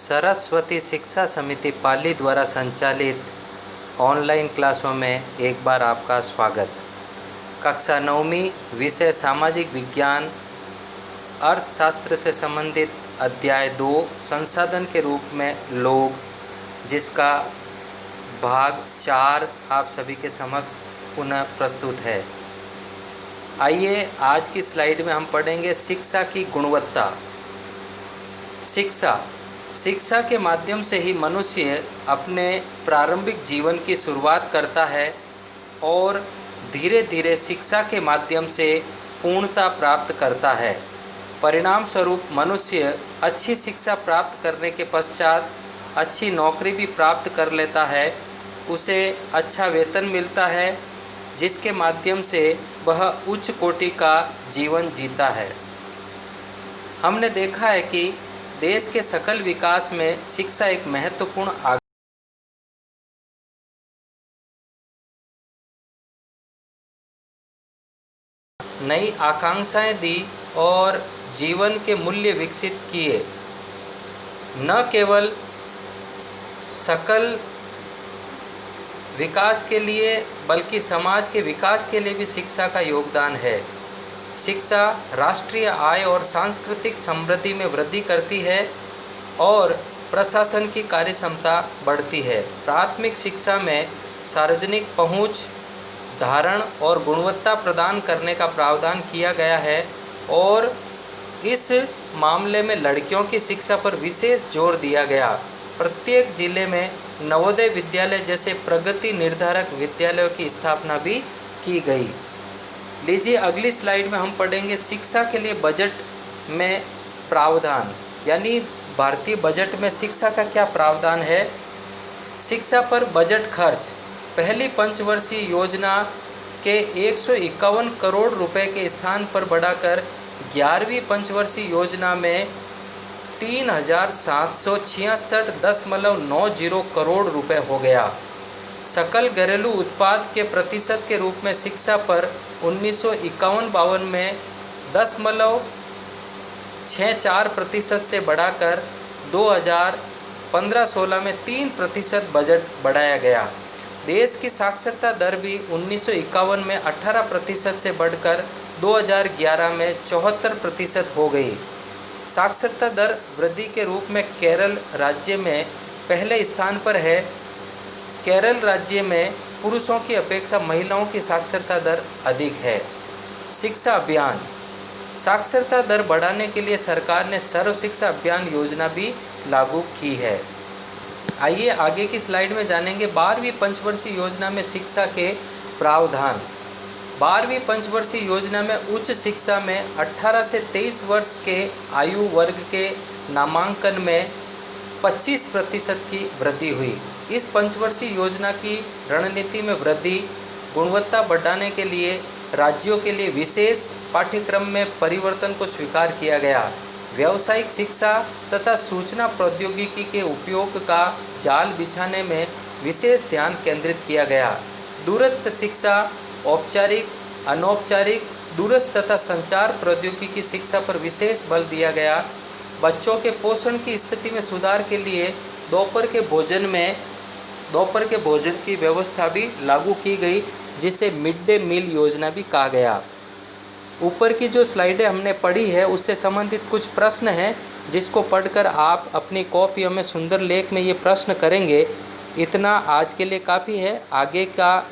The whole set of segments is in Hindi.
सरस्वती शिक्षा समिति पाली द्वारा संचालित ऑनलाइन क्लासों में एक बार आपका स्वागत। कक्षा 9वीं विषय सामाजिक विज्ञान अर्थशास्त्र से संबंधित अध्याय 2 संसाधन के रूप में लोग, जिसका भाग 4 आप सभी के समक्ष पुनः प्रस्तुत है। आइए आज की स्लाइड में हम पढ़ेंगे शिक्षा की गुणवत्ता। शिक्षा के माध्यम से ही मनुष्य अपने प्रारंभिक जीवन की शुरुआत करता है और धीरे धीरे शिक्षा के माध्यम से पूर्णता प्राप्त करता है। परिणाम स्वरूप मनुष्य अच्छी शिक्षा प्राप्त करने के पश्चात अच्छी नौकरी भी प्राप्त कर लेता है, उसे अच्छा वेतन मिलता है, जिसके माध्यम से वह उच्च कोटि का जीवन जीता है। हमने देखा है कि देश के सकल विकास में शिक्षा एक महत्वपूर्ण नई आकांक्षाएं दी और जीवन के मूल्य विकसित किए। न केवल सकल विकास के लिए बल्कि समाज के विकास के लिए भी शिक्षा का योगदान है। शिक्षा राष्ट्रीय आय और सांस्कृतिक समृद्धि में वृद्धि करती है और प्रशासन की कार्यक्षमता बढ़ती है। प्राथमिक शिक्षा में सार्वजनिक पहुंच, धारण और गुणवत्ता प्रदान करने का प्रावधान किया गया है और इस मामले में लड़कियों की शिक्षा पर विशेष जोर दिया गया। प्रत्येक जिले में नवोदय विद्यालय जैसे प्रगति निर्धारक विद्यालयों की स्थापना भी की गई। लीजिए अगली स्लाइड में हम पढ़ेंगे शिक्षा के लिए बजट में प्रावधान, यानी भारतीय बजट में शिक्षा का क्या प्रावधान है। शिक्षा पर बजट खर्च पहली पंचवर्षीय योजना के 151 करोड़ रुपए के स्थान पर बढ़ाकर 11वीं पंचवर्षीय योजना में 3766.90 करोड़ रुपए हो गया। सकल घरेलू उत्पाद के प्रतिशत के रूप में शिक्षा पर 1951-52 में 10.64% से बढ़ाकर 2015-16 में 3% बजट बढ़ाया गया। देश की साक्षरता दर भी 1951 में 18% से बढ़कर 2011 में 74% हो गई। साक्षरता दर वृद्धि के रूप में केरल राज्य में पहले स्थान पर है। केरल राज्य में पुरुषों की अपेक्षा महिलाओं की साक्षरता दर अधिक है। शिक्षा अभियान, साक्षरता दर बढ़ाने के लिए सरकार ने सर्व शिक्षा अभियान योजना भी लागू की है। आइए आगे की स्लाइड में जानेंगे 12वीं पंचवर्षीय योजना में शिक्षा के प्रावधान। 12वीं पंचवर्षीय योजना में उच्च शिक्षा में 18 से 23 वर्ष के आयु वर्ग के नामांकन में 25% की वृद्धि हुई। इस पंचवर्षीय योजना की रणनीति में वृद्धि, गुणवत्ता बढ़ाने के लिए राज्यों के लिए विशेष पाठ्यक्रम में परिवर्तन को स्वीकार किया गया। व्यावसायिक शिक्षा तथा सूचना प्रौद्योगिकी के उपयोग का जाल बिछाने में विशेष ध्यान केंद्रित किया गया। दूरस्थ शिक्षा, औपचारिक, अनौपचारिक, दूरस्थ तथा संचार प्रौद्योगिकी शिक्षा पर विशेष बल दिया गया। बच्चों के पोषण की स्थिति में सुधार के लिए दोपहर के भोजन की व्यवस्था भी लागू की गई, जिसे मिड डे मील योजना भी कहा गया। ऊपर की जो स्लाइडें हमने पढ़ी है उससे संबंधित कुछ प्रश्न हैं, जिसको पढ़कर आप अपनी कॉपियों में सुंदर लेख में ये प्रश्न करेंगे। इतना आज के लिए काफ़ी है। आगे का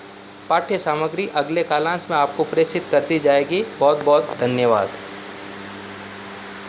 पाठ्य सामग्री अगले कालांश में आपको प्रेषित कर दी जाएगी। बहुत बहुत धन्यवाद।